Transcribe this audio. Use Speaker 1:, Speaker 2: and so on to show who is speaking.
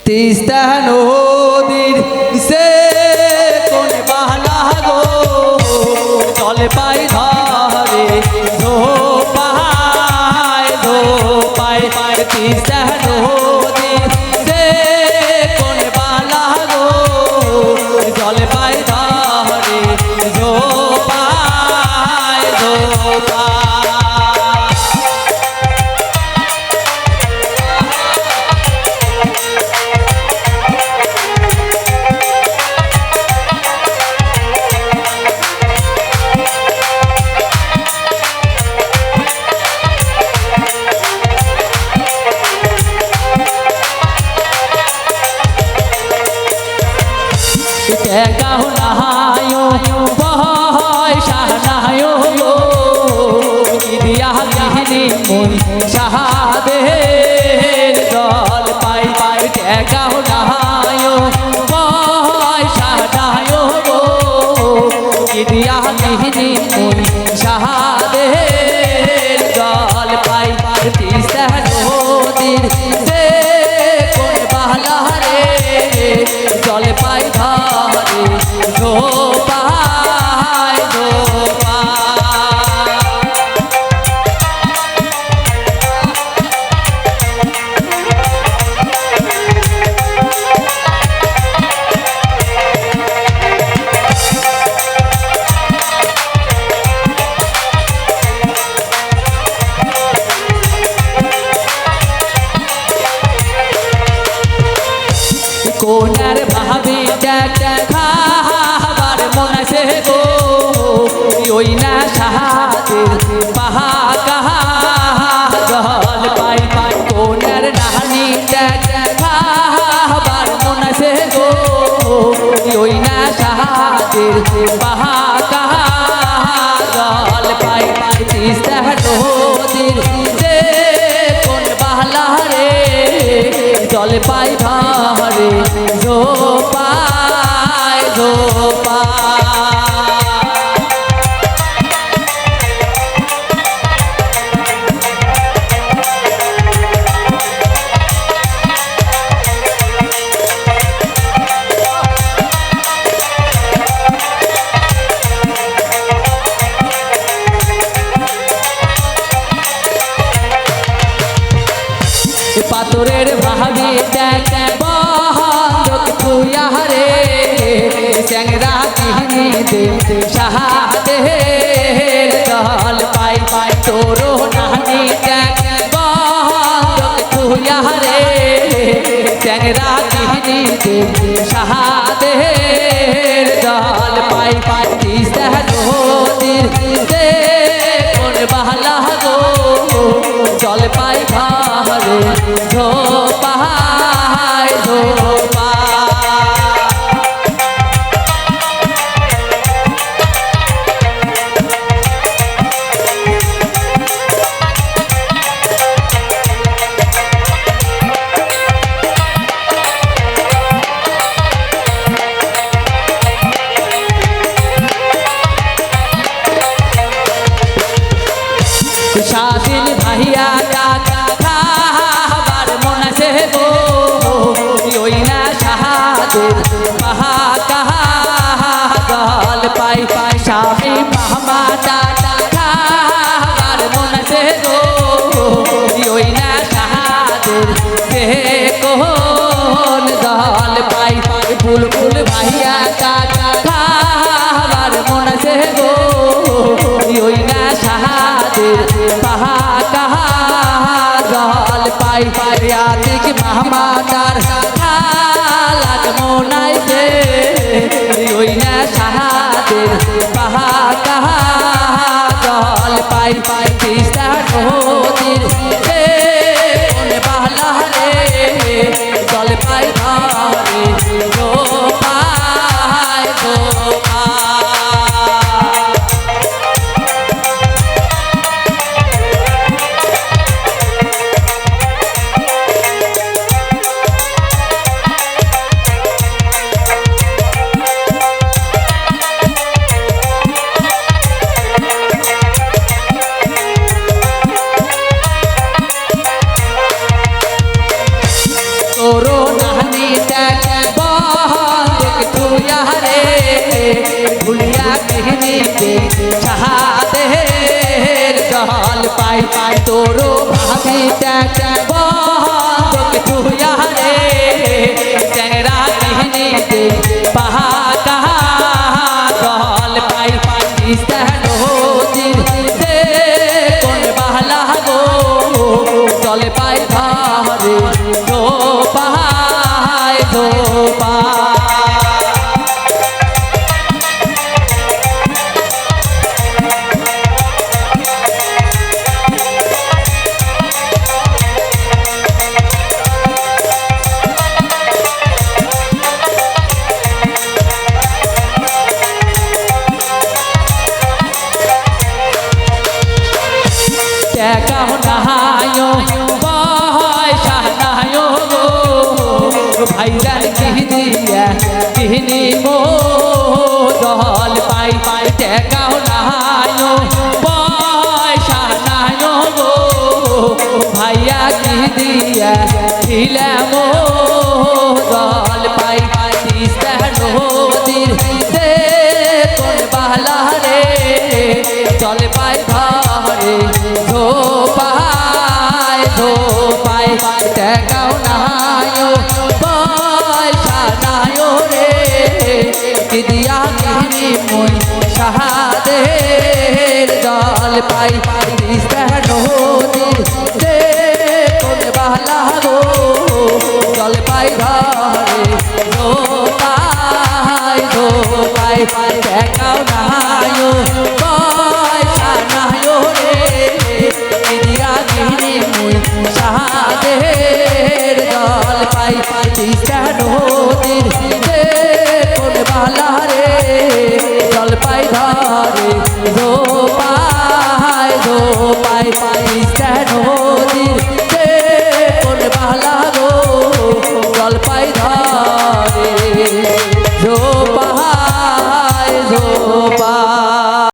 Speaker 1: তিস্তা নদীর সে কোন বালা গো জল পাই ধরে ধোপায় তিস্তা নদীর সে কোন বালা গো জল পাই ধরে ধোপায় গাও নাহায়ো পয়সা নাহায়ো দিয়া গিহনি মন শাহাদের জল পাই গাও নাহায়ো পয়সা নাহায়ো দিয়া গিহনি মন শাহাদের জল পাই তিস্তা নদীর সে কোন বালা রে জল পাই ধরে ধোপায় কোনার ভাবি খাবার মনে সে গো ওই না সাহায্যের পাহা কাহা জল পাই কোনার নাহানি খাবার মনে সে গো ওই না সাহায্যের পাহা কাহা জল পাই তিস্তা নদীর সে কোন বালা রে জল পাই ধরে ধোপায় পাথরের ভাবি বন্ধক তুয়ারে চ্যাংরা কিহনি দে শাহাদের জল পাই তোর নানি বন্ধক তুয়ারে চ্যাংরা কিহনি দে শাহাদের জল পাই তিস্তা নদীর সে কোন বালা গো জল পাই ধরে ধোপায় স্বাধীন ভাইয়া কাকা খাবার মনে সে গো ওই না সাহায্যের পাহা কাহা জল পাই স্বামী মামা খাবার মনে সে গো ওই না সাহায্যের সে কোন জল পাই বুলবুল ভাইয়া কাকা খাবার মনে সে গো ওই না সাহায্যের পাহা কাহা জল পাই আতিক মাহমাদার লাগ মোনাই দে ওই না সাহায্যের পাহা কাহা জল পাই তিস্তা নদীর সে কোন বালা রে জল পাই ধরে ধোপায় কাহিনীতে শাহাদের জল পাই পাই তোরো ভাবিটা বন্ধক তুইয়া রে চ্যাংরা কাহিনীতে পাহাকা জল পাই পাই তিস্তা নদীর কোন বাহলা গো জল পাই ধরে ধো পাহায় ধো কাহ নাহায় পয়সা নাহায় গো ভাইজান কিহদিয়া কিহনি মো জল পাই পাই কাহ নাহায় পয়সা নাহায় গো ভাইয়া কিহদিয়া খিলা মো জল পাই পাই তিস্তা নদীর কোন বাহলা রে জল পাই ধরে ধো পাই টাকাও নাহায় পয়সা নায় রে কি দিয়া কিনি মই শাহাদের জল পাই তিস্তা নদীর কোন বাহলা গো জল পাই ধরে ধো পাই টাকাও নাহায় পয়সা নায় রে কি দিয়া কিনি মই শাহাদের জল পাই তিস্তা নদীর কোন বালা রে জল পাই ধরে